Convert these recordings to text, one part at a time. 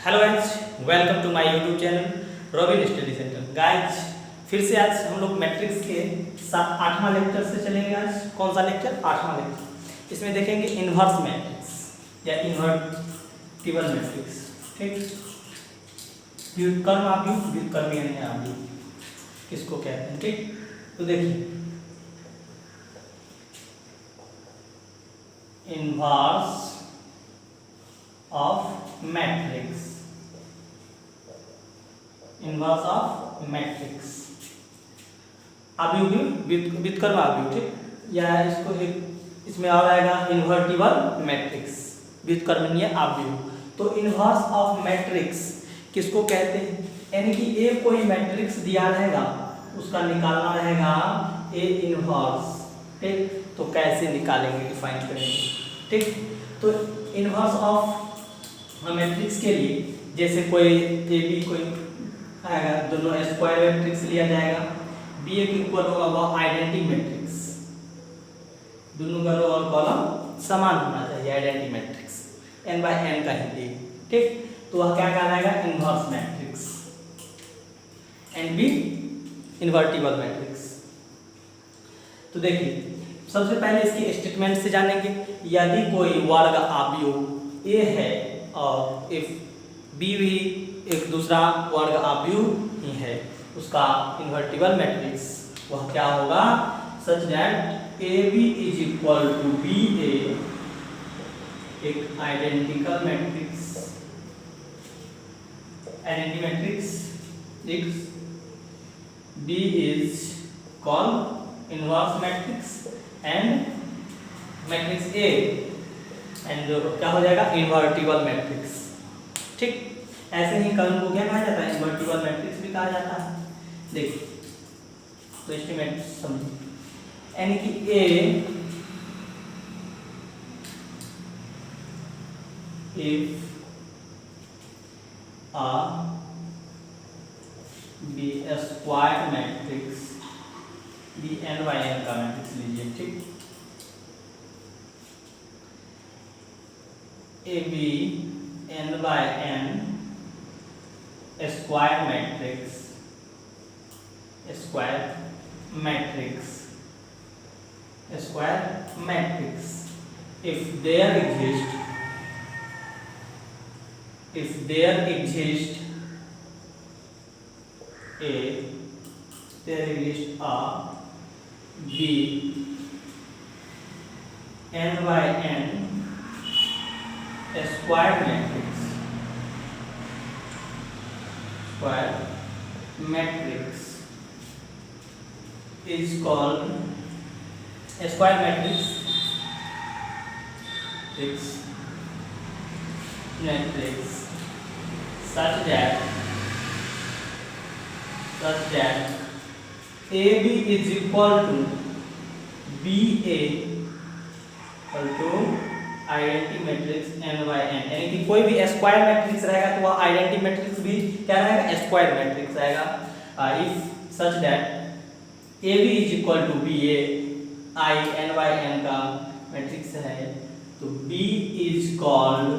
Hello guys, welcome to my YouTube channel Robin study centre. Guys फिर से आज हम लोग मैट्रिक्स के 8वां लेक्चर से चलेंगे। आज कौन सा लेक्चर? 8वां लेक्चर। इसमें देखेंगे इन्वर्स मैट्रिक्स या इन्वर्टिबल मैट्रिक्स। ठीक, व्युत्क्रम आव्यूह, व्युत्क्रमीय आव्यूह किसको कहते हैं? ठीक, तो देखिए inverse of matrix, inverse of matrix आव्यूह, व्युत्क्रम आव्यूह। ठीक, या इसको एक इसमें और आएगा इन्वर्टिबल मैट्रिक्स, व्युत्क्रमीय आव्यूह। तो इन्वर्स ऑफ मैट्रिक्स किसको कहते हैं? यानी कि ए कोई मैट्रिक्स दिया रहेगा, उसका निकालना रहेगा ए इन्वर्स। ठीक, तो कैसे निकालेंगे, डिफाइन करेंगे। ठीक, तो इन्वर्स ऑफ मैट्रिक्स के लिए जैसे कोई ए बी कोई आएगा, दोनों स्क्वायर मैट्रिक्स लिया जाएगा। बी ए के इक्वल होगा वह आइडेंटिटी मैट्रिक्स, दोनों का रो और कॉलम समान होना चाहिए, identity matrix n by n का ही। ठीक, तो वह क्या कहलाएगा? Inverse matrix. And B invertible matrix. तो देखिए सबसे पहले इसकी स्टेटमेंट से जानेंगे। यदि कोई वर्ग आव्यूह ए है और इफ बी भी एक दूसरा वर्ग आव्यूह ही है, उसका इन्वर्टिबल मैट्रिक्स वह क्या होगा? Such that A B is equal to B A, एक identical matrix, identity matrix B is called inverse matrix and matrix A and क्या हो जाएगा? Invertible matrix. ठीक, ऐसे ही कर्म को क्या कहा जाता है? इन्वर्टिबल मैट्रिक्स भी कहा जाता है। देखिए तो एस्टीमेट समझिए, यानी कि A if a B square matrix, B n by n का मैट्रिक्स लीजिए। ठीक, A B n by n square matrix, square matrix, square matrix if there exist a b n by n square matrix, square matrix is called square matrix such that AB is equal to BA equal to identity matrix n by n। यानी कि कोई भी square matrix रहेगा तो वह identity matrix भी क्या रहेगा? स्क्वायर मैट्रिक्स रहेगा। If such that AB is equal to BA, I n by n का मैट्रिक्स है, तो B is called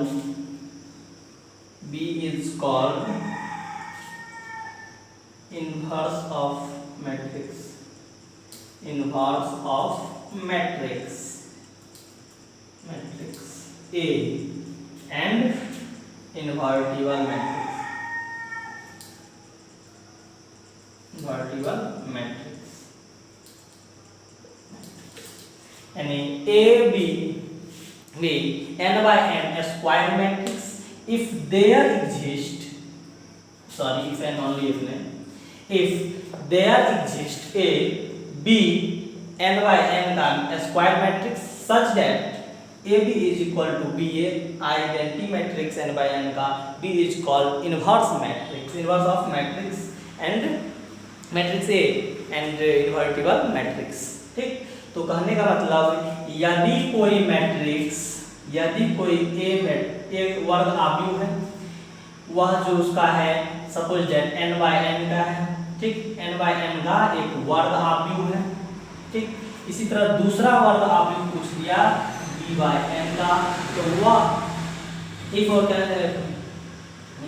inverse of matrix, inverse of matrix A and invertible matrix, invertible matrix यानी A B n by n square matrix if there exist, sorry if and only if there exist a B n by n का square matrix such that AB is equal to BA, identity matrix n by n का B is called inverse matrix, inverse of matrix and matrix A and invertible matrix। ठीक, तो कहने का मतलब यदि कोई matrix, यदि कोई A वर्ग आव्यूह है, वह जो उसका है suppose that n by n का है। ठीक, n by n का एक वर्ग आव्यूह है। ठीक, इसी तरह दूसरा वर्ग आव्यूह पूछ लिया b by n का, तो वह एक और क्या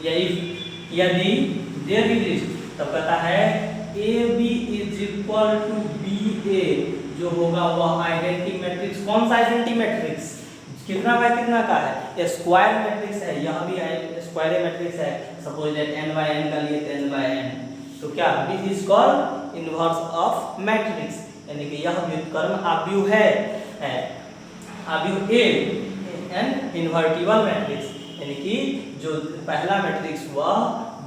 या यदि देयर एग्जिस्ट, तब कहता है AB is equal to BA, जो होगा वह आइडेंटिटी मैट्रिक्स। कौन सा आइडेंटिटी मैट्रिक्स? कितना बाय कितना का है? स्क्वायर मैट्रिक्स है, यह भी स्क्वायर मैट्रिक्स है। Suppose that n by n का लिए तो n बाय n, तो क्या this is called inverse of matrix, यानी कि यह व्युत्क्रम आव्यूह है, आव्यूह A एन इन्वर्टिबल मैट्रिक्स, यानी कि जो पहला मैट्रिक्स हुआ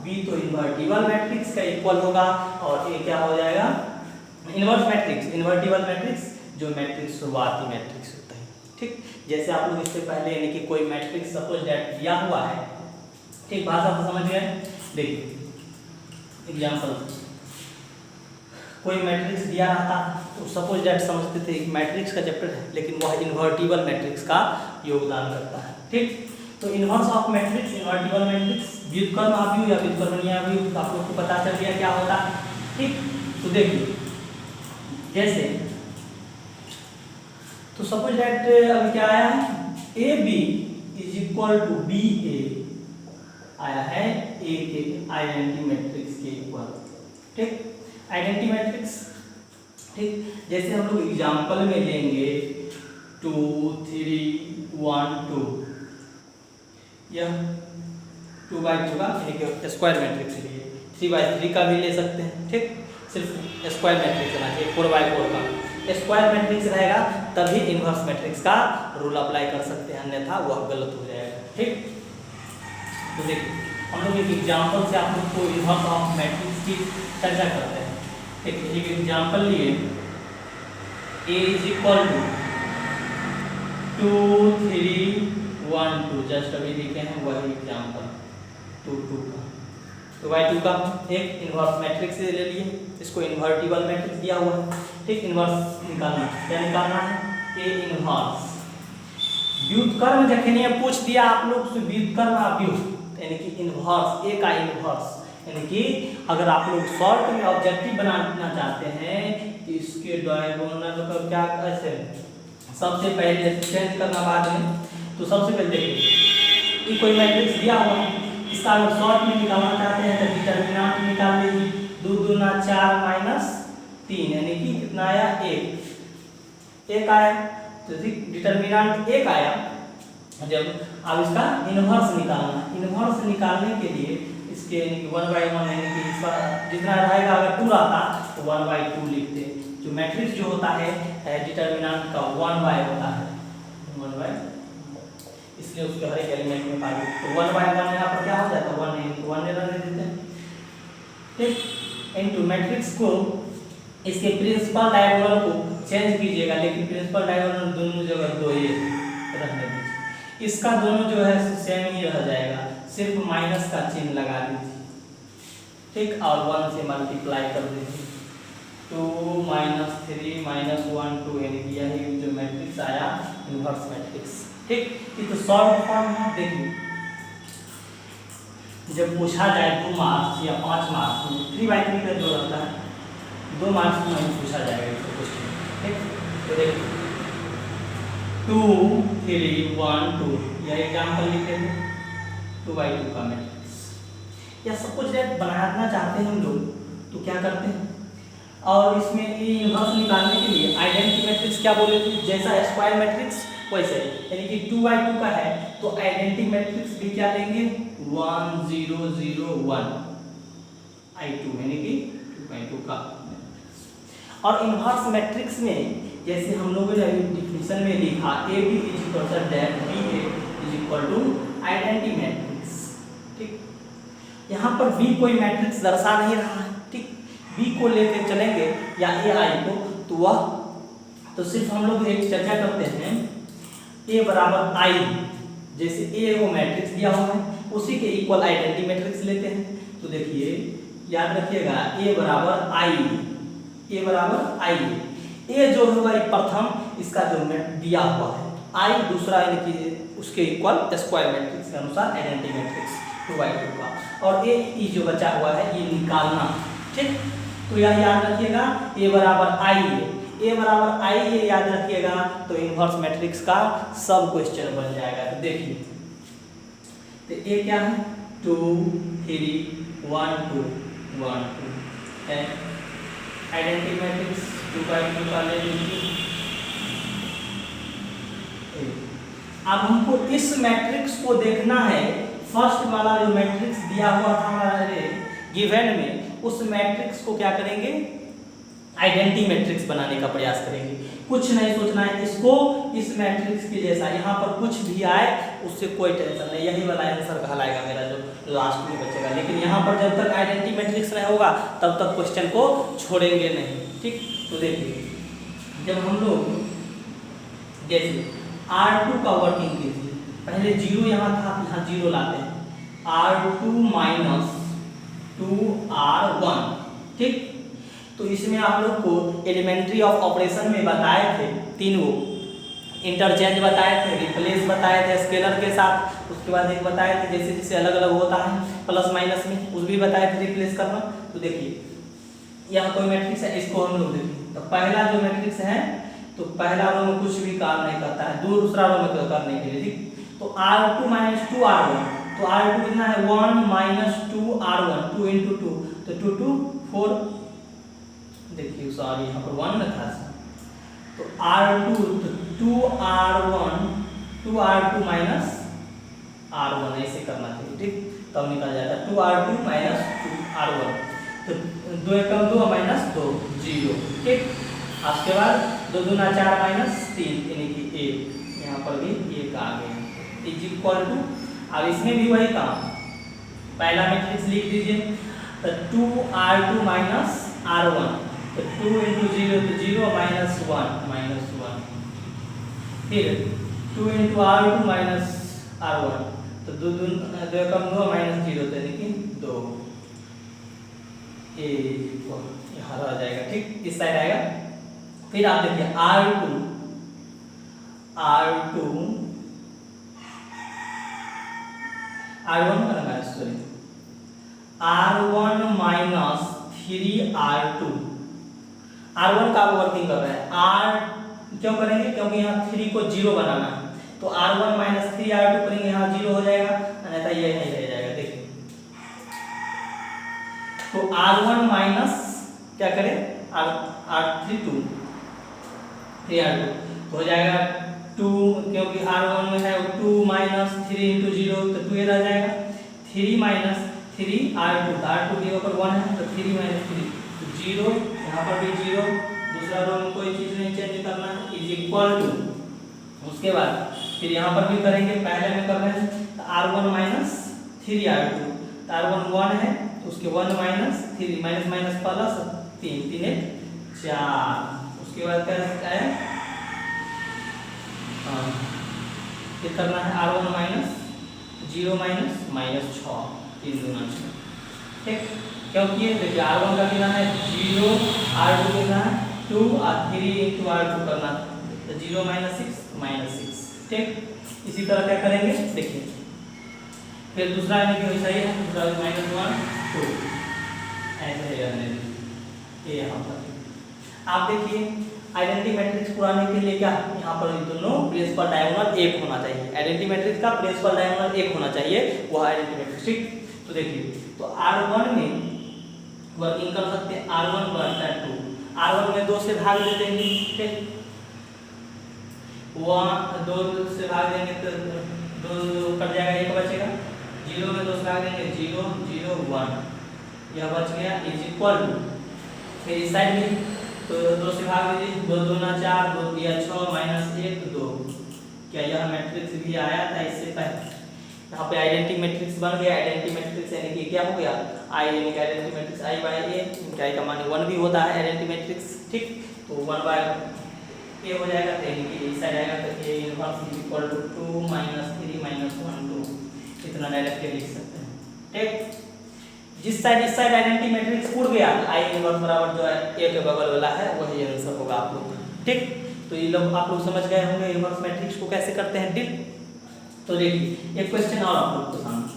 B तो इन्वर्टिबल मैट्रिक्स का इक्वल होगा, और A क्या हो जाएगा? इनवर्स मैट्रिक्स, इन्वर्टिबल मैट्रिक्स, जो मैट्रिक्स शुरुआती मैट्रिक्स होता है। ठीक, जैसे आप लोग इससे पहले यानी कि कोई मैट्रिक्स सपोज दैट दिया हुआ है, ठीक, भाषा को समझ गए? देखिए एग्जांपल, कोई मैट्रिक्स दिया रहता तो सपोज दैट समझते थे मैट्रिक्स का चैप्टर है, लेकिन वह इन्वर्टिबल मैट्रिक्स का योगदान करता है। ठीक, तो inverse of matrix, invertible matrix, व्युत्क्रम आव्यूह या व्युत्क्रमणीय आव्यूह, तो आप लोग को पता चल गया क्या होता है। ठीक, तो देखिए जैसे, तो सपोज दैट अभी क्या आया है? AB is equal to BA आया है A के आइडेंटिटी मैट्रिक्स के इक्वल। ठीक, आइडेंटिटी मैट्रिक्स। ठीक, जैसे हम लोग एग्जांपल में लेंगे 2 3 1 2, यह 2 बाई 2 का यानी कि स्क्वायर मैट्रिक्स लिए, 3 बाई 3 का भी ले सकते हैं। ठीक, सिर्फ स्क्वायर मैट्रिक्स रहना चाहिए, 4 बाई 4 का स्क्वायर मैट्रिक्स रहेगा तभी इनवर्स मैट्रिक्स का रूल अप्लाई कर सकते हैं, अन्यथा वह गलत हो जाएगा। ठीक, तो देखिए हम लोग एक एग्जांपल से आप लोग को इनवर्स ऑफ मैट्रिक्स की चर्चा करते हैं। एक एग्जांपल लिए, A is equal to 2 3 1 2, just अभी लिखे हैं वही एग्जांपल 2 2 का, 2 बाई 2 का एक इनवर्स मैट्रिक्स ले लिए, इसको इन्वर्टिबल मैट्रिक्स दिया हुआ है। ठीक, इनवर्स निकालना, क्या निकालना है? A inverse. व्युत्क्रम जखनी पूछ दिया आप लोग से व्युत्क्रम आव्यूह, यानी कि इनवर्स, A का इनवर्स, यानी कि अगर आप लोग शॉर्ट में ऑब्जेक्टिव बनाना चाहते हैं कि इसके डायगोनल का क्या कैसे, सबसे पहले चेंज करना बाद में, तो सबसे पहले देखिए ये कोई मैट्रिक्स दिया हुआ है, इसका अगर शॉर्ट में निकालना चाहते हैं तो डिटरमिनेंट निकाल लीजिए, 2 दूना 4 माइनस 3, यानी कि कितना आया? 1 आया, तो डिटरमिनेंट 1 आया। जब अब इसका इनवर्स निकालना, इनवर्स निकालने के लिए इसके 1/1 यानी कि इसका जितना रहेगा, अगर 2 रहता तो 1/2 लिखते, जो मैट्रिक्स जो होता है डिटरमिनेंट का 1/, होता है 1/, इसलिए उसके हर एक एलिमेंट में पाई, तो 1/1 यहाँ पर क्या हो जाता है? 1 यानी 1 रहने देते हैं। ठीक, इनटू मैट्रिक्स को इसके प्रिंसिपल डायगोनल को चेंज कीजिएगा, लेकिन प्रिंसिपल डायगोनल दोनों जगह 2 ही रहने दीजिए, इसका दोनों जो है सेम ही रह जाएगा, सिर्फ माइनस का चिन्ह लगा दीजिए। ठीक, और 1 से मल्टीप्लाई कर दीजिए, 2 - 3 - 1 2, यानी कि यही जो मैट्रिक्स आया इनवर्स मैट्रिक्स। ठीक, ये तो शॉर्ट फॉर्म है। देखिए जब पूछा जाए 2 मार्क्स या 5 मार्क्स में 3 बाई 3 का जो रहता है 2 मार्क्स में पूछा जाएगा इसको क्वेश्चन। ठीक, तो देखिए 2 3 1 2, यह एग्जाम्पल लिखे थे 2 बाई 2 का मैट्रिक्स, या सपोज दैट बनाना चाहते हैं हम लोग तो क्या करते हैं, और इसमें ये इनवर्स निकालने के लिए आइडेंटिटी मैट्रिक्स क्या बोले थे, जैसा स्क्वायर मैट्रिक्स वैसे, यानी कि 2 बाई 2 का है तो आइडेंटिटी मैट्रिक्स भी क्या लेंगे 1 0 0 1 I2, यानी कि 2 बाई 2 का। और इनवर्स मैट्रिक्स में जैसे हम लोगों ने डिफिनेशन में लिखा AB is equal to that BA is equal to identity matrix. ठीक, यहाँ पर B कोई मैट्रिक्स दर्शा नहीं रहा है। ठीक, B को लेकर चलेंगे या AI को, तो वह तो सिर्फ हम लोग एक चर्चा करते हैं A बराबर I, जैसे A को मैट्रिक्स दिया हुआ है उसी के इक्वल आइडेंटिटी मैट्रिक्स लेते हैं। तो देखिए याद रखिएगा A बराबर I, A बराबर I, A जो होगा प्रथम इसका जो दिया हुआ है, I दूसरा यानी कि उसके इक्वल स्क्वायर मैट्रिक्स के अनुसार आइडेंटिटी मैट्रिक्स 2 बाई 2 का, और A जो बचा हुआ है ये निकालना। ठीक, तो यह याद रखिएगा A बराबर I है, A बराबर I ये याद रखिएगा तो इनवर्स मैट्रिक्स का सब क्वेश्चन बन जाएगा। तो देखिए तो A क्या है 2 3 1 2 1 2 है। आइडेंटिटी मैट्रिक्स 2 बाई 2 का ले लीजिए। अब हमको इस मैट्रिक्स को देखना है, फर्स्ट वाला जो मैट्रिक्स दिया हुआ था हमारे गिवन में, उस मैट्रिक्स को क्या करेंगे, आइडेंटिटी मैट्रिक्स बनाने का प्रयास करेंगे। कुछ नहीं सोचना है इसको, इस मैट्रिक्स के जैसा यहाँ पर कुछ भी आए उससे कोई टेंशन नहीं, यही वाला आंसर कहलाएगा मेरा जो लास्ट में बचेगा। लेकिन यहाँ पर जब तक आइडेंटिटी मैट्रिक्स नहीं होगा तब तक क्वेश्चन को छोड़ेंगे नहीं, ठीक। तो देखिए जब हम लोग जैसे R2 का वर्किंग कीजिए, पहले 0 यहाँ था, यहाँ 0 लाते हैं, R2 माइनस 2R1, ठीक। तो इसमें आप लोग को एलिमेंट्री ऑफ ऑपरेशन में बताए थे 3 वो, इंटरचेंज बताए थे, रिप्लेस बताए थे स्केलर के साथ, उसके बाद एक बताए थे जैसे जैसे अलग अलग होता है प्लस माइनस में, उस भी बताए थे रिप्लेस करना। तो देखिए यहाँ कोई मैट्रिक्स है, इसको हम लोग देखिए, तो पहला जो मैट्रिक्स है, तो पहला रो में कुछ भी काम नहीं करता है, दूसरा रो में करने के लिए, ठीक। तो R2 माइनस 2R1, तो R2 कितना है 1 माइनस 2R1, 2 इंटू 2, तो 2 2 4, देखिए सॉरी यहाँ पर 1 न था, तो R2 तो 2R2 माइनस R1 ऐसे करना चाहिए, ठीक। तब निकल जाता है 2R2 माइनस 2R1, तो 2 एकम 2 माइनस 2 0, ठीक। उसके बाद 2 दूना 4 माइनस 3 यानी कि 1, यहाँ पर भी 1 आ गया, इज इक्वल टू, अब इसमें भी वही काम, पहला मैट्रिक्स लिख दीजिए, तो 2R2 माइनस R1, तो 2 इंटू 0 तो 0 माइनस 1, फिर 2 इंटू R2 माइनस R1, तो 2 एकम 2 माइनस 0, तो यानी कि 2, यहाँ रह जाएगा, ठीक, इस साइड आएगा। फिर आप देखिए R2 R1 minus 3R2, R1 का वर्किंग कर रहे हैं, R क्यों करेंगे, क्योंकि यहाँ 3 को 0 बनाना है, तो R1 माइनस 3R2 करेंगे, यहाँ 0 हो जाएगा, अन्यथा ये नहीं रह जाएगा, देखिए। तो R1 माइनस क्या करें, R3 2 3R2 तो हो जाएगा 2, क्योंकि R1 में है 2 माइनस 3 इंटू 0, तो 2 रह जाएगा, 3 माइनस 3R2, तो R2 के ऊपर 1 है, तो 3 माइनस 3 तो 0, यहाँ पर भी 0, दूसरा रो में कोई चीज़ नहीं चेंज करना है, इज इक्वल टू, उसके बाद फिर यहाँ पर भी करेंगे, पहले में कर रहे हैं, तो R1 माइनस 3R2, तो R1 1 है, तो उसके 1 माइनस 3 माइनस माइनस प्लस 3 3 1 4, उसके बाद क्या है, ये करना है R1 माइनस 0 माइनस माइनस 6, 3 दूना 6, ठीक। क्योंकि ये देखिए R1 का कितना है 0, R2 कितना है 2 और 3 इंटू R2 करना, तो 0 माइनस 6, ठीक। इसी तरह क्या करेंगे देखिए, फिर दूसरा यानी कि सही है, दूसरा माइनस 1 2 ऐसे ही रहने दीजिए, ये यहाँ पर आप देखिए आइडेंटिटी मैट्रिक्स पुराने के लिए क्या, यहाँ पर दोनों प्रिंसिपल डायगोनल 1 होना चाहिए, आइडेंटिटी मैट्रिक्स का प्रिंसिपल डायगोनल 1 होना चाहिए, वह आइडेंटिटी मैट्रिक्स, ठीक। तो देखिए, तो R1 में वर्किंग कर सकते हैं, R1 बराबर 2, R1 में 2 से भाग दे देंगे, ठीक, 2 से भाग देंगे तो 2 कट जाएगा, 1 बचेगा, 0 में 2 से भाग देंगे 0 0 1, यह बच गया, इज इक्वल टू, फिर इस साइड में तो 2 से भाग दीजिए, 2 दूना 4, 2 दिया 6 माइनस 1 2, क्या यह मैट्रिक्स भी आया था इससे पहले, यहाँ पे आइडेंटिटी मैट्रिक्स बन गया, आइडेंटिटी मैट्रिक्स यानी कि क्या हो गया, आई यानी कि आइडेंटिटी मैट्रिक्स आई बाय ए, क्या का मान 1 भी होता है आइडेंटिटी मैट्रिक्स, ठीक। तो 1 बाय ए हो जाएगा, तो यानी कि इस साइड आएगा, तो A inverse is equal to 2 minus 3 minus 1 2, इतना डायरेक्टली लिख सकते हैं, ठीक। जिस साइड इस साइड आइडेंटिटी मैट्रिक्स उड़ गया, आई इनवर्स बराबर जो है ए के बगल वाला है वही आंसर होगा आप लोग, ठीक। तो ये लोग आप लोग समझ गए होंगे इनवर्स मैट्रिक्स को कैसे करते हैं डील। तो देखिए एक क्वेश्चन और आप लोग को सामने,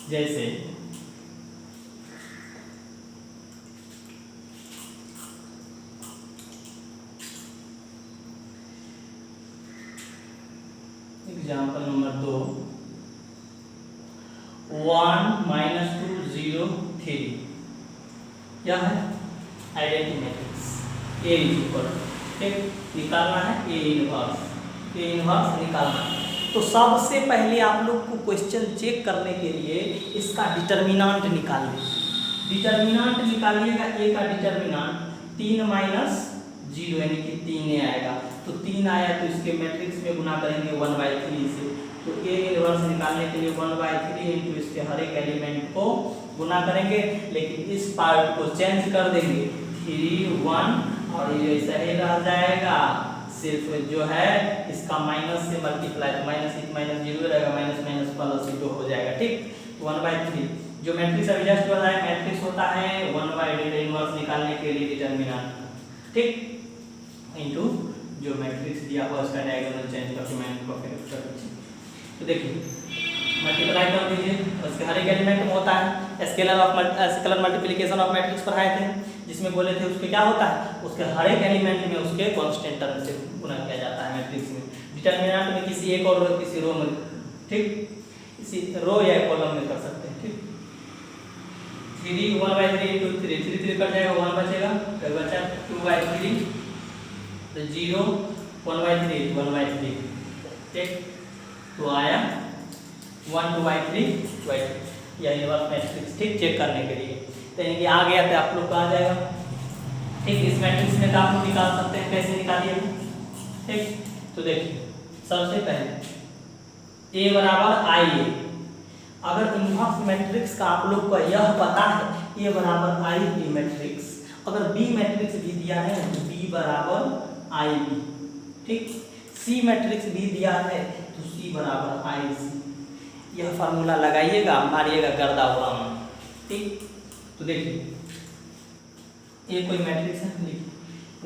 जैसे एग्जाम्पल नंबर 2, 1 माइनस 2 0 3, यह है identity matrix A is equal, ठीक, निकालना है ए इनवर्स निकालना है। तो सबसे पहले आप लोग को क्वेश्चन चेक करने के लिए इसका डिटर्मिनेंट निकाल लीजिए। डिटर्मिनेंट निकालिएगा, ए का डिटर्मिनेंट 3 माइनस 0 यानी कि 3 आएगा। तो 3 आया तो इसके मैट्रिक्स में गुना करेंगे 1/3 से। तो ए इनवर्स निकालने के लिए 1/3 इंटू इसके हर एक एलिमेंट को गुना करेंगे, लेकिन इस पार्ट को चेंज कर देंगे 3 1 और ये ऐसा ही रह जाएगा। सिर्फ जो है इसका माइनस से मल्टीप्लाई, तो माइनस 0 रहेगा, माइनस माइनस प्लस 0 हो जाएगा, ठीक। 1/3 जो मैट्रिक्स अभी जस्ट बताया मैट्रिक्स होता है 1/3 इनवर्स निकालने के लिए डिटर्मिनेंट, ठीक, इनटू जो मैट्रिक्स दिया हुआ उसका डायगोनल चेंज करके मैंने को फिर कर दीजिए। तो देखिए मल्टीप्लाई कर दीजिए, उसके हर एक एलिमेंट में होता है स्केलर मल्टीप्लिकेशन ऑफ मैट्रिक्स पढ़ाए थे, जिसमें बोले थे उसके क्या होता है, उसके हर एक एलिमेंट में उसके कांस्टेंट टर्म से गुणा किया जाता है मैट्रिक्स में। डिटर्मिनेंट में किसी एक और किसी रो में, ठीक, इसी रो या कॉलम में कर सकते हैं, ठीक। 3 1/3 इंटू 3 कट जाएगा, 1 बचेगा, फिर बचा 2/3, तो 0 1/3 1/3, ठीक। तो आया 1 2/3 या इनवर्स मैट्रिक्स, ठीक, चेक करने के लिए। तो यानी कि आ गया तो आप लोग को आ जाएगा, ठीक। इस मैट्रिक्स में तो आप लोग निकाल सकते हैं, कैसे निकालिए, ठीक। तो देखिए सबसे पहले ए बराबर आई ए, अगर इनवर्स मैट्रिक्स का आप लोग को यह पता है ए बराबर आई ए मैट्रिक्स, अगर बी मैट्रिक्स भी दिया है तो बी बराबर आई बी, ठीक। सी मैट्रिक्स भी दिया है तो सी बराबर आई सी। यह फार्मूला लगाइएगा, मारिएगा गर्दा उड़ाना, ठीक। तो देखिए ये कोई मैट्रिक्स है, देखिए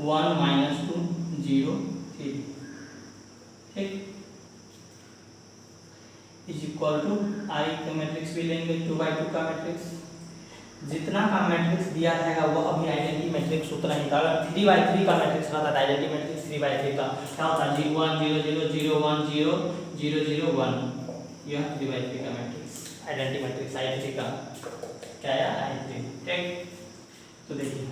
1 माइनस 2 0 3, ठीक, इज इक्वल टू आई का मैट्रिक्स भी लेंगे 2/2 का मैट्रिक्स। जितना का मैट्रिक्स दिया रहेगा वो अभी आइडेंटिटी मैट्रिक्स उतना ही था। अगर 3/3 का मैट्रिक्स रहता था आइडेंटिटी मैट्रिक्स 3/3 का क्या होता है, 0 1 0 0 0 1 0 0 0 1, यह 3/3 का मैट्रिक्स आइडेंटिटी मैट्रिक्स आई3 का क्या है आई3, ठीक। तो देखिए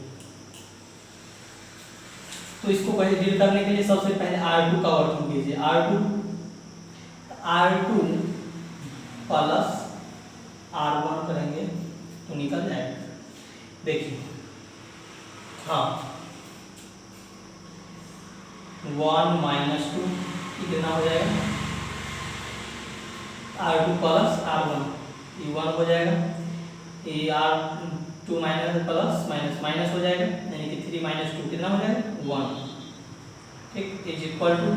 तो इसको पहले डील करने के लिए सबसे पहले R2 का वर्किंग कीजिए। R2 प्लस R1 करेंगे तो निकल जाएगा। देखिए हाँ 1 माइनस 2 कितना हो जाएगा, R2 प्लस R1, ये 1 हो जाएगा, ये R2 minus plus minus minus हो जाएगा, यानी कि 3 माइनस 2 कितना हो जाएगा 1, ठीक, इज इक्वल टू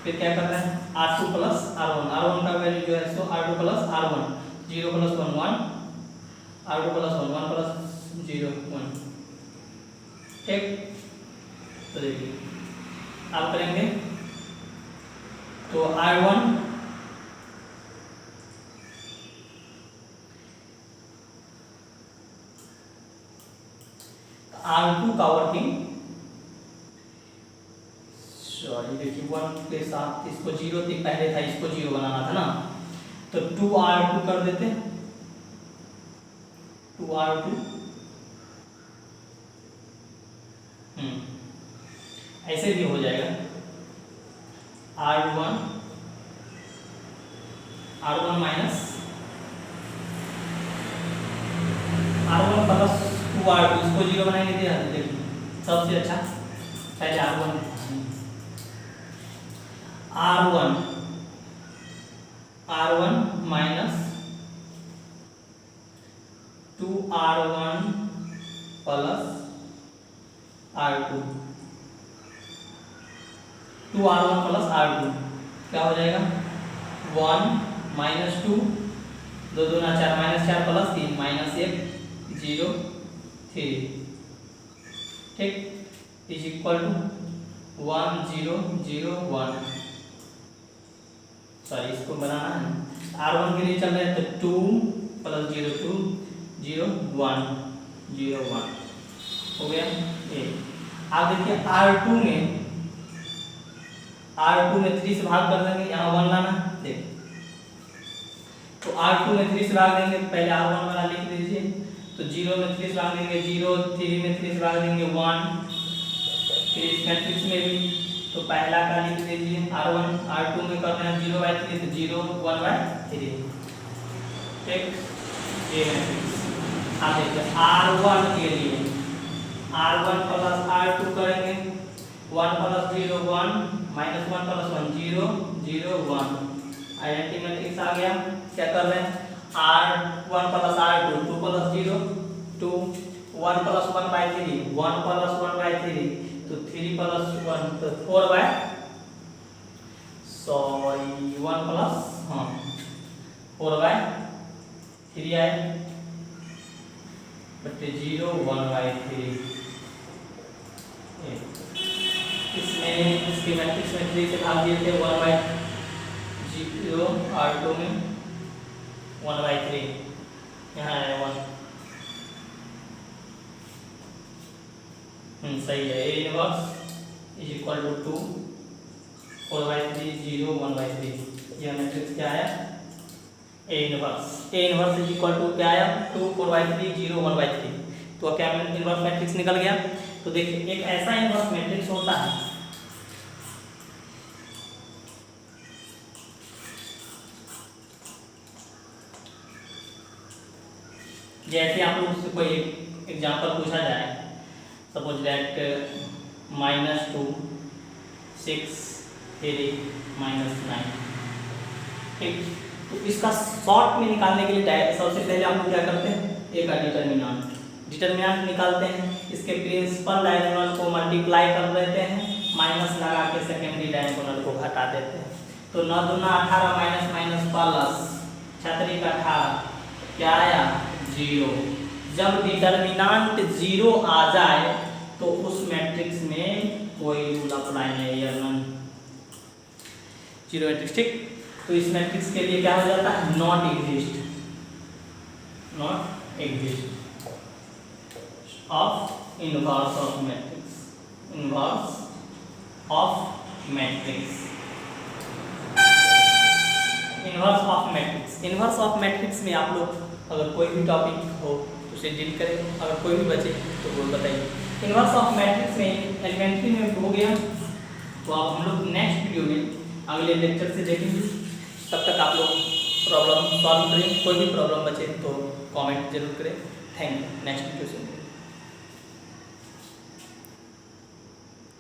फिर क्या कर रहे हैं R2 प्लस R1, R1 का वैल्यू जो है सो R2 plus R1, 0 plus 1 1, R2 plus 1 1 plus 0 1, ठीक। तो देखिए आप करेंगे तो R1 R2 का वर्किंग, सॉरी देखिए 1 के साथ इसको 0 थी पहले था, इसको 0 बनाना था ना, तो 2R2 कर देते, 2R2 ऐसे भी हो जाएगा, R1 minus R1 plus 2R2, इसको 0 बनाएंगे। देखिए सबसे अच्छा पहले R1 minus 2R1 plus R2, 2R1 plus R2 क्या हो जाएगा 1 माइनस 2 2 2 4 माइनस 4 प्लस 3 माइनस 1 0 3, ठीक, इज इक्वल टू 1 0 0 1, सॉरी इसको बनाना है R1 के लिए चल रहे हैं तो 2 प्लस 0 2 0 1 0 1 हो गया ये। आप देखिए R2 में 3 से भाग कर देंगे, यहाँ 1 लाना, देखिए तो R2 में 3 से भाग देंगे, पहले R1 वाला लिख लीजिए। तो 0 में 3 से भाग देंगे 0, 3 में 3 से भाग देंगे 1। फिर इस मैट्रिक्स में भी तो पहला का लिख लीजिए R1, R2 में करना है 0/3 तो 0 1/3। ठीक, ये मैट्रिक्स। अब देखिए R1 के लिए R1 प्लस R2 करेंगे, 1 plus 0 1, minus 1 plus 1 0 0 1। Identity matrix आ गया। क्या कर रहे हैं, R1 plus R2 2 plus 0 2, 1 plus 1/3 1 plus 1/3 तो 3 प्लस 1 तो 4/, सॉरी 1 प्लस 4/3 आए बटे 0 1/3। इसमें इसके मैट्रिक्स में 3 से भाग दिए थे 1/0, R2 में 1/3, यहाँ है 1। सही है। A inverse is equal to 2 4/3 0 1/3। यह मैट्रिक्स क्या आया, A inverse is equal to क्या आया 2 4/3 0 1/3। तो क्या इनवर्स मैट्रिक्स निकल गया। तो देखिए एक ऐसा इनवर्स मैट्रिक्स होता है जैसे आप लोग से कोई एग्जांपल पूछा जाए, सपोज दैट -2 6 3 -9। ठीक, तो इसका शॉर्ट में निकालने के लिए सबसे पहले हम लोग क्या करते हैं, एक डिटर्मिनेंट निकालते हैं। इसके प्रिंसिपल डायगोनल को मल्टीप्लाई कर देते हैं, माइनस लगा के सेकेंडरी डायगोनल को घटा देते हैं। तो 9 दूना 18 माइनस माइनस प्लस 6 का 18 क्या आया 0। जब डिटर्मिनेंट 0 आ जाए तो उस मैट्रिक्स में कोई रूल अप्लाई नहीं है, नन 0 मैट्रिक्स। ठीक, तो इस मैट्रिक्स के लिए क्या हो जाता है, not exist of inverse of matrix, inverse of matrix में आप लोग अगर कोई भी टॉपिक हो तो उसे डील करें, अगर कोई भी बचे तो वो बताइए। इनवर्स ऑफ मैट्रिक्स में एलिमेंट्री में हो गया, तो आप हम लोग नेक्स्ट वीडियो में अगले लेक्चर से देखेंगे। तब तक आप लोग प्रॉब्लम सॉल्व करें, कोई भी प्रॉब्लम बचे तो कमेंट जरूर करें। Thank you. नेक्स्ट वीडियो से